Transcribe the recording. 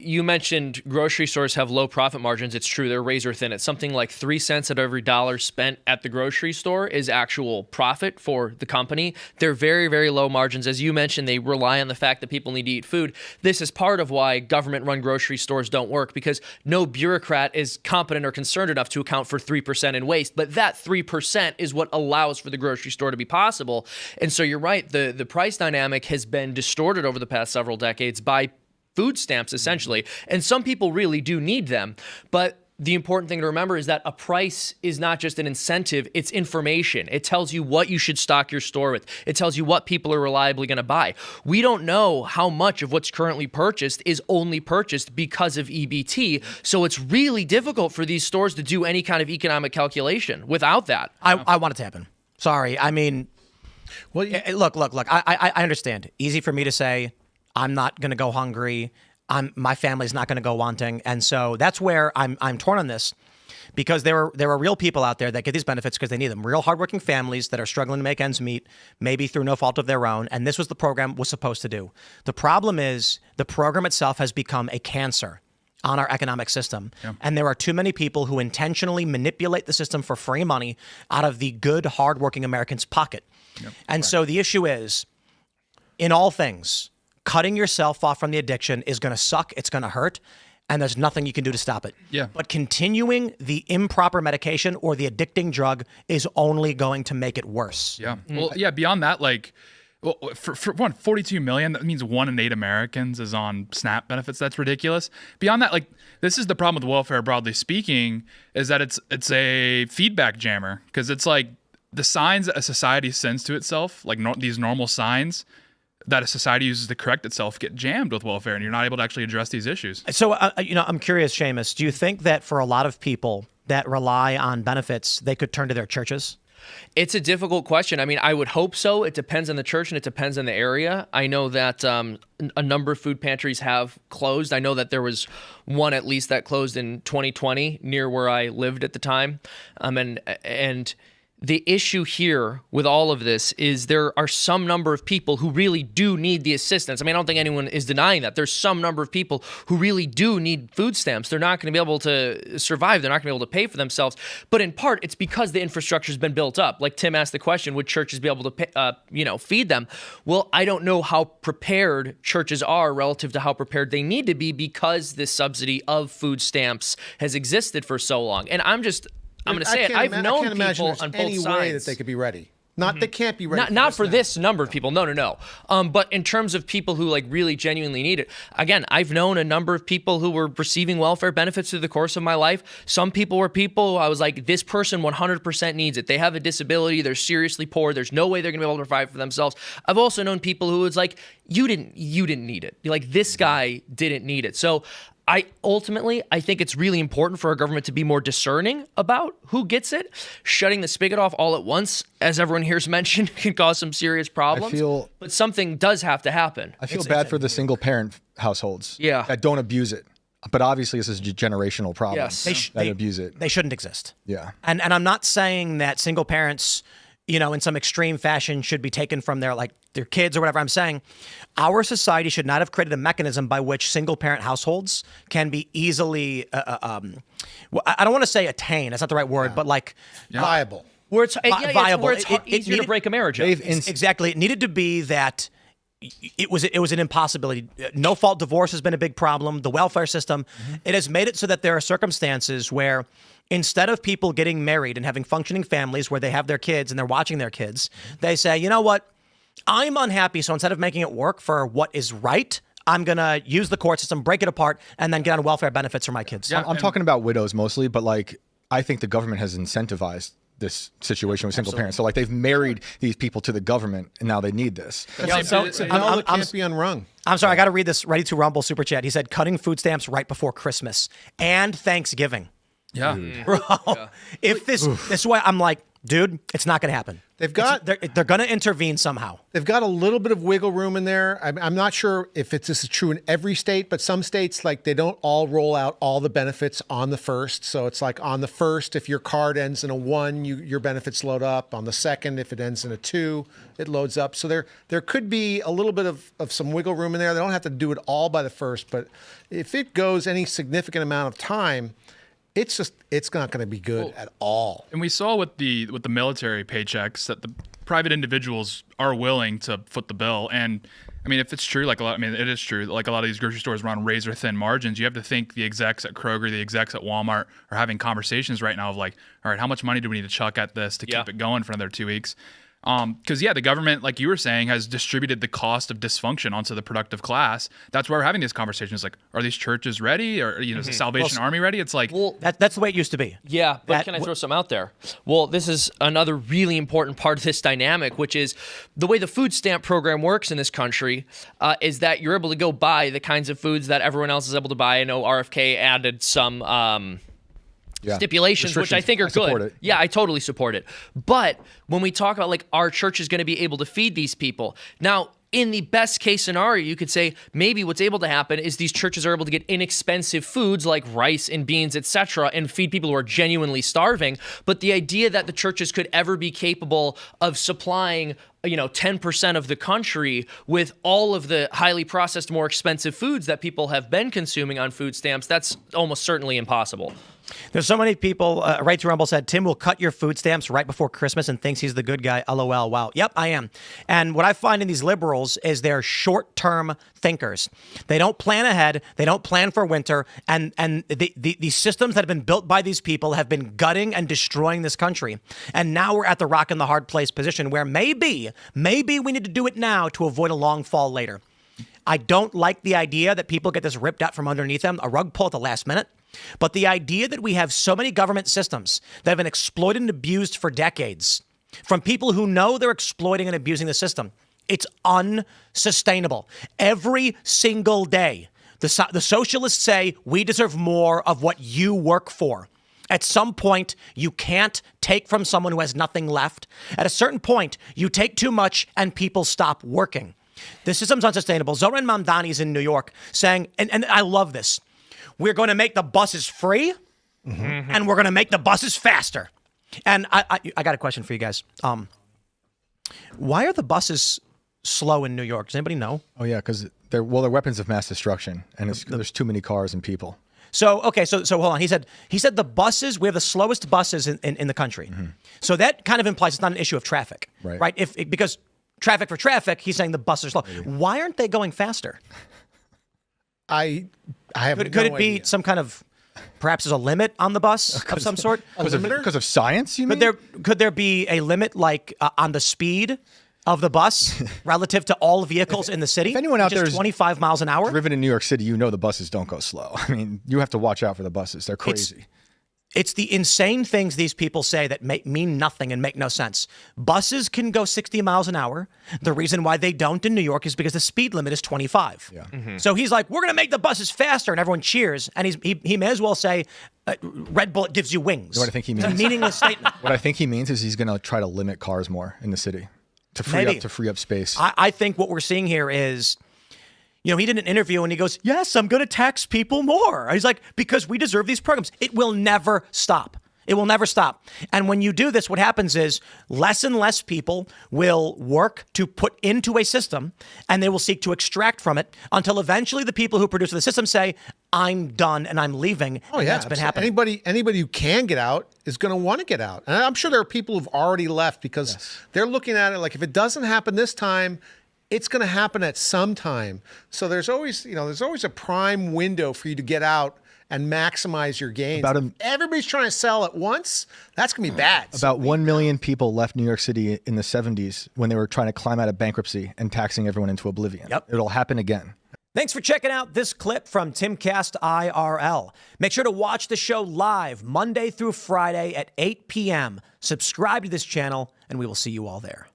You mentioned grocery stores have low profit margins. It's true. They're razor thin. It's something like 3 cents out of every dollar spent at the grocery store is actual profit for the company. They're very, very low margins. As you mentioned, they rely on the fact that people need to eat food. This is part of why government-run grocery stores don't work, because no bureaucrat is competent or concerned enough to account for 3% in waste. But that 3% is what allows for the grocery store to be possible. And so you're right. The price dynamic has been distorted over the past several decades by food stamps, essentially. And some people really do need them. But the important thing to remember is that a price is not just an incentive, it's information. It tells you what you should stock your store with. It tells you what people are reliably going to buy. We don't know how much of what's currently purchased is only purchased because of EBT. So it's really difficult for these stores to do any kind of economic calculation without that. I want it to happen. Sorry. I mean, well, look. I understand. Easy for me to say, I'm not going to go hungry. My family's not going to go wanting. And so that's where I'm torn on this, because there are real people out there that get these benefits because they need them. Real hardworking families that are struggling to make ends meet, maybe through no fault of their own. And this was the program was supposed to do. The problem is the program itself has become a cancer on our economic system. Yeah. And there are too many people who intentionally manipulate the system for free money out of the good, hardworking American's pocket. Yep. And so the issue is, in all things, cutting yourself off from the addiction is going to suck. It's going to hurt. And there's nothing you can do to stop it. Yeah. But continuing the improper medication or the addicting drug is only going to make it worse. Yeah. Well, yeah, beyond that, like, well, for one, 42 million, that means 1 in 8 Americans is on SNAP benefits. That's ridiculous. Beyond that, like, this is the problem with welfare, broadly speaking, is that it's a feedback jammer, because it's like the signs that a society sends to itself, like these normal signs that a society uses to correct itself, get jammed with welfare, and you're not able to actually address these issues. So, I'm curious, Seamus, do you think that for a lot of people that rely on benefits, they could turn to their churches? It's a difficult question. I mean, I would hope so. It depends on the church and it depends on the area. I know that a number of food pantries have closed. I know that there was one at least that closed in 2020 near where I lived at the time. And the issue here with all of this is there are some number of people who really do need the assistance. I mean, I don't think anyone is denying that. There's some number of people who really do need food stamps. They're not going to be able to survive. They're not going to be able to pay for themselves. But in part, it's because the infrastructure has been built up. Like Tim asked the question, would churches be able to pay, feed them? Well, I don't know how prepared churches are relative to how prepared they need to be, because this subsidy of food stamps has existed for so long. And I'm going to say it. I've known people on both any sides. way that they could be ready. They can't be ready. Not for this number of people. No. But in terms of people who like really genuinely need it, again, I've known a number of people who were receiving welfare benefits through the course of my life. Some people were people who I was like, this person 100% needs it. They have a disability. They're seriously poor. There's no way they're going to be able to provide for themselves. I've also known people who was like, you didn't need it. Like, this guy didn't need it. So I think it's really important for our government to be more discerning about who gets it. Shutting the spigot off all at once, as everyone here's mentioned, can cause some serious problems. But something does have to happen. I feel bad for the single-parent households that don't abuse it. But obviously, this is a generational problem. Yes. They abuse it. They shouldn't exist. Yeah. And I'm not saying that single parents, in some extreme fashion should be taken from their kids or whatever. I'm saying our society should not have created a mechanism by which single parent households can be easily, I don't want to say attained, that's not the right word, but viable. Where it's viable. Where it's easier to break a marriage up. Exactly. It needed to be that it was an impossibility. No fault divorce has been a big problem. The welfare system, it has made it so that there are circumstances where instead of people getting married and having functioning families where they have their kids and they're watching their kids, they say, you know what? I'm unhappy, so instead of making it work for what is right, I'm going to use the court system, break it apart, and then get on welfare benefits for my kids. Yeah, I'm talking about widows mostly, but I think the government has incentivized this situation with single parents. So they've married these people to the government, and now they need this. Can't be unrung. I'm sorry, I got to read this Ready to Rumble super chat. He said, cutting food stamps right before Christmas and Thanksgiving. Yeah. Bro, if this way, I'm like, dude, it's not going to happen. They're going to intervene somehow. They've got a little bit of wiggle room in there. I'm not sure if this is true in every state, but some states, like, they don't all roll out all the benefits on the first. So it's like on the first, if your card ends in a 1, your benefits load up. On the second, if it ends in a 2, it loads up. So there could be a little bit of some wiggle room in there. They don't have to do it all by the first, but if it goes any significant amount of time, it's not going to be good at all. And we saw with the military paychecks that the private individuals are willing to foot the bill. And I mean, if it's true, it is true. Like, a lot of these grocery stores run razor thin margins. You have to think the execs at Kroger, the execs at Walmart are having conversations right now of like, all right, how much money do we need to chuck at this to keep it going for another 2 weeks? Because the government, like you were saying, has distributed the cost of dysfunction onto the productive class. That's why we're having these conversations. Like, are these churches ready, or is the Salvation Army ready? It's like, that's the way it used to be. Yeah, but can I throw some out there? Well, this is another really important part of this dynamic, which is the way the food stamp program works in this country is that you're able to go buy the kinds of foods that everyone else is able to buy. I know RFK added some stipulations, which I think are good. Yeah, I totally support it. But when we talk about, like, our church is going to be able to feed these people. Now, in the best case scenario, you could say maybe what's able to happen is these churches are able to get inexpensive foods like rice and beans, etc., and feed people who are genuinely starving. But the idea that the churches could ever be capable of supplying 10% of the country with all of the highly processed, more expensive foods that people have been consuming on food stamps, that's almost certainly impossible. There's so many people. Right to Rumble said, Tim will cut your food stamps right before Christmas and thinks he's the good guy. LOL. Wow. Yep, I am. And what I find in these liberals is they're short-term thinkers. They don't plan ahead. They don't plan for winter. And the systems that have been built by these people have been gutting and destroying this country. And now we're at the rock and the hard place position where maybe we need to do it now to avoid a long fall later. I don't like the idea that people get this ripped out from underneath them, a rug pull at the last minute. But the idea that we have so many government systems that have been exploited and abused for decades from people who know they're exploiting and abusing the system, it's unsustainable. Every single day, the socialists say we deserve more of what you work for. At some point, you can't take from someone who has nothing left. At a certain point, you take too much and people stop working. The system's unsustainable. Zoran Mamdani's in New York saying, and I love this, we're going to make the buses free, and we're going to make the buses faster. And I got a question for you guys. Why are the buses slow in New York? Does anybody know? Oh, yeah, because they're weapons of mass destruction, and there's too many cars and people. So hold on. He said the buses, we have the slowest buses in the country. Mm-hmm. So that kind of implies it's not an issue of traffic, right? Because traffic for traffic, he's saying the buses are slow. Maybe. Why aren't they going faster? I have could it be some kind of, perhaps there's a limit on the bus of some sort? Because of science, you mean? Could there be a limit like on the speed of the bus relative to all vehicles in the city? If anyone out there is 25 miles an hour? Driven in New York City, the buses don't go slow. I mean, you have to watch out for the buses. They're crazy. It's the insane things these people say that mean nothing and make no sense. Buses can go 60 miles an hour. The reason why they don't in New York is because the speed limit is 25. Yeah. Mm-hmm. So he's like, we're going to make the buses faster, and everyone cheers. And he may as well say, Red Bull gives you wings. What I think he means. It's a meaningless statement. What I think he means is he's going to try to limit cars more in the city to free up space. I think what we're seeing here is, he did an interview and he goes, yes, I'm going to tax people more. He's like, because we deserve these programs. It will never stop. It will never stop. And when you do this, what happens is less and less people will work to put into a system, and they will seek to extract from it until eventually the people who produce the system say, I'm done and I'm leaving. Oh, yeah. That's been happening. Anybody who can get out is going to want to get out. And I'm sure there are people who've already left because they're looking at it like, if it doesn't happen this time, it's going to happen at some time. So there's always a prime window for you to get out and maximize your gains. Everybody's trying to sell at once. That's going to be bad. About 1 million people left New York City in the 70s when they were trying to climb out of bankruptcy and taxing everyone into oblivion. Yep. It'll happen again. Thanks for checking out this clip from Timcast IRL. Make sure to watch the show live Monday through Friday at 8 p.m. Subscribe to this channel, and we will see you all there.